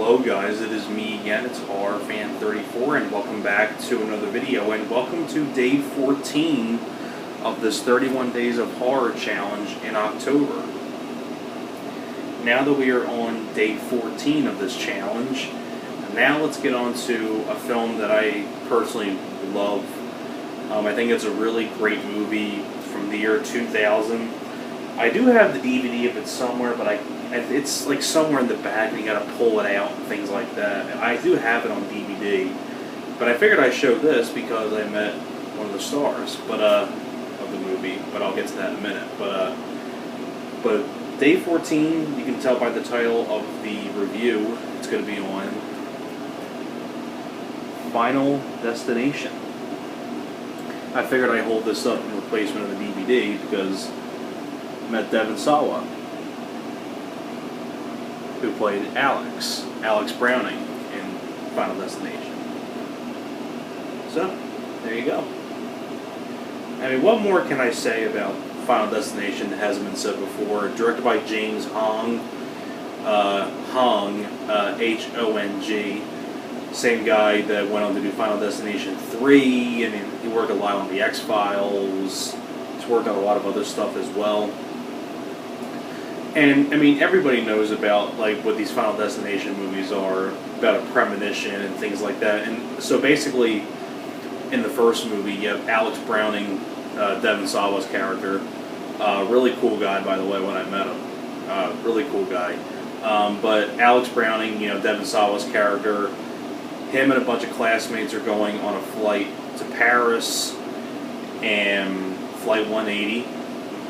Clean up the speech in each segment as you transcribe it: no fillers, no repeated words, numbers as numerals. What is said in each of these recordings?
Hello guys, it is me again, it's HorrorFan34, and welcome back to another video, and welcome to day 14 of this 31 Days of Horror challenge in October. Now that we are on day 14 of this challenge, now let's get on to a film that I personally love. I think it's a really great movie from the year 2000. I do have the DVD of it somewhere, but it's like somewhere in the back and you gotta pull it out and things like that. I do have it on DVD, but I figured I'd show this because I met one of the stars of the movie, but I'll get to that in a minute. But day 14, you can tell by the title of the review, it's going to be on Final Destination. I figured I'd hold this up in replacement of the DVD because I met Devon Sawa, who played Alex Browning in Final Destination. So, there you go. I mean, what more can I say about Final Destination that hasn't been said before? Directed by James Hong, H-O-N-G. Same guy that went on to do Final Destination 3, and he worked a lot on The X-Files. He's worked on a lot of other stuff as well. And, I mean, everybody knows about, like, what these Final Destination movies are, about a premonition and things like that. And so basically, in the first movie, you have Alex Browning, Devon Sawa's character. Really cool guy, by the way, when I met him. Really cool guy. But Alex Browning, you know, Devon Sawa's character, him and a bunch of classmates are going on a flight to Paris, and Flight 180,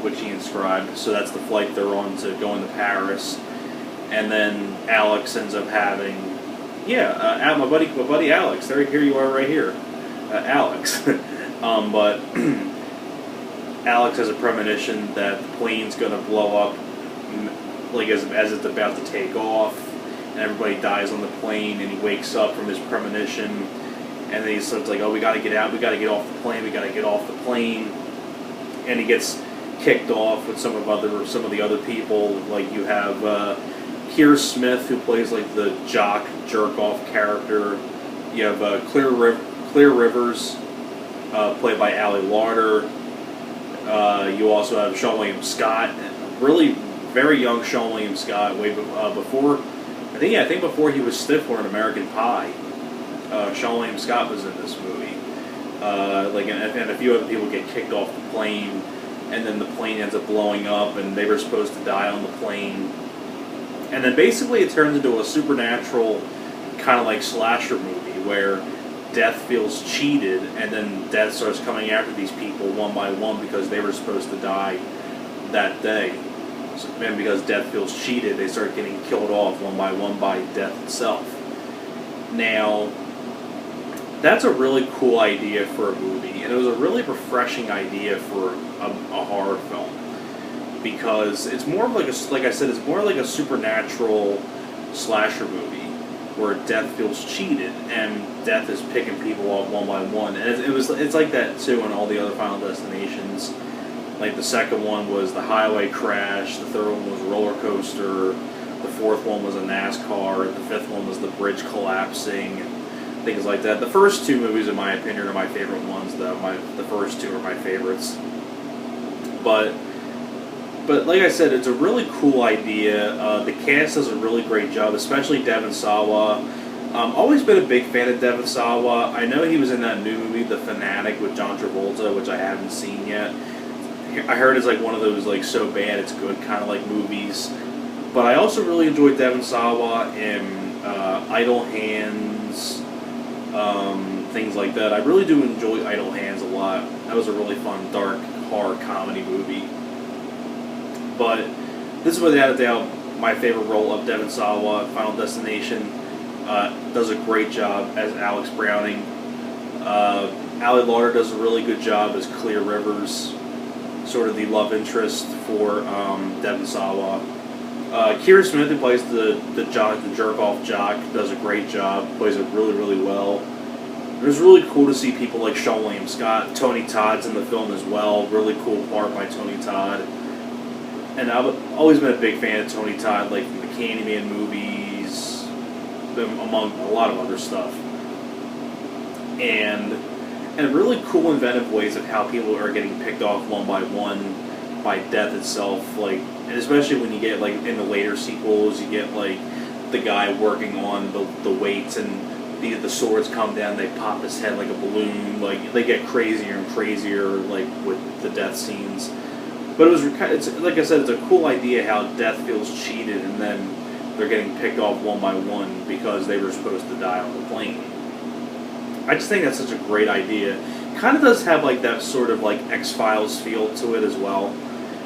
which he inscribed, so that's the flight they're on to go into Paris. And then Alex ends up having, my buddy Alex, here you are right here, Alex. But Alex has a premonition that the plane's going to blow up, like as it's about to take off, and everybody dies on the plane, and he wakes up from his premonition, and then he's like, oh, we got to get out, we got to get off the plane, and he gets kicked off with some of the other people. Like, you have Keir Smith, who plays like the jock jerk-off character. You have Clear Rivers, played by Ali Larter. You also have Seann William Scott, really very young Seann William Scott, way before. I think before he was Stifler in American Pie. Seann William Scott was in this movie. And a few other people get kicked off the plane, and then the plane ends up blowing up, and they were supposed to die on the plane. And then basically it turns into a supernatural kind of like slasher movie where death feels cheated, and then death starts coming after these people one by one because they were supposed to die that day. And because death feels cheated, they start getting killed off one by death itself. Now, that's a really cool idea for a movie, and it was a really refreshing idea for a horror film, because it's more of like it's more like a supernatural slasher movie where death feels cheated and death is picking people off one by one, and it's like that too in all the other Final Destinations. Like, the second one was the highway crash, the third one was a roller coaster, the fourth one was a NASCAR, the fifth one was the bridge collapsing, and things like that. The first two movies, in my opinion, are my favorite ones, though. The first two are my favorites. But like I said, it's a really cool idea. The cast does a really great job, especially Devon Sawa. Always been a big fan of Devon Sawa. I know he was in that new movie, The Fanatic, with John Travolta, which I haven't seen yet. I heard it's like one of those like so bad it's good kind of like movies. But I also really enjoyed Devon Sawa in Idle Hands, things like that. I really do enjoy Idle Hands a lot. That was a really fun, dark horror comedy movie. But this is without a doubt my favorite role of Devon Sawa. Final Destination does a great job as Alex Browning. Ali Larter does a really good job as Clear Rivers, sort of the love interest for Devon Sawa. Keir Smith, who plays the jerk-off jock, does a great job, plays it really, really well. It was really cool to see people like Seann William Scott. Tony Todd's in the film as well, really cool part by Tony Todd. And I've always been a big fan of Tony Todd, like from the Candyman movies, among a lot of other stuff. And really cool, inventive ways of how people are getting picked off one by one by death itself. Like, and especially when you get like in the later sequels, you get like the guy working on the weights, and the swords come down, they pop his head like a balloon. Like, they get crazier and crazier, like with the death scenes. But it's like I said, it's a cool idea how death feels cheated, and then they're getting picked off one by one because they were supposed to die on the plane. I just think that's such a great idea. Kind of does have like that sort of like X-Files feel to it as well.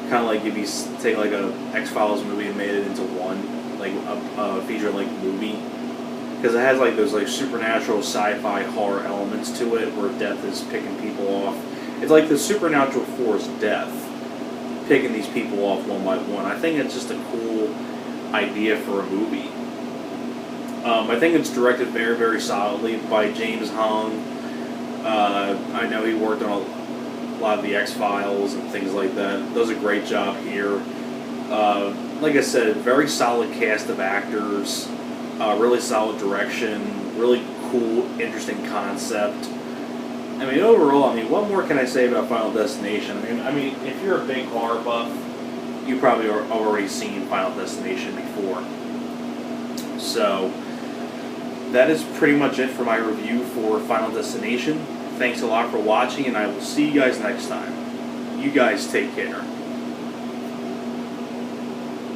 Kind of like if you take like a X-Files movie and made it into one, like a feature-length movie. Because it has like those like supernatural sci-fi horror elements to it where death is picking people off. It's like the supernatural force death picking these people off one by one. I think it's just a cool idea for a movie. I think it's directed very, very solidly by James Hong. I know he worked on a lot of the X-Files and things like that. Does a great job here. Like I said, very solid cast of actors, really solid direction, really cool, interesting concept. I mean, overall, what more can I say about Final Destination? I mean, if you're a big horror buff, you probably are already seen Final Destination before. So, that is pretty much it for my review for Final Destination. Thanks a lot for watching, and I will see you guys next time. You guys take care.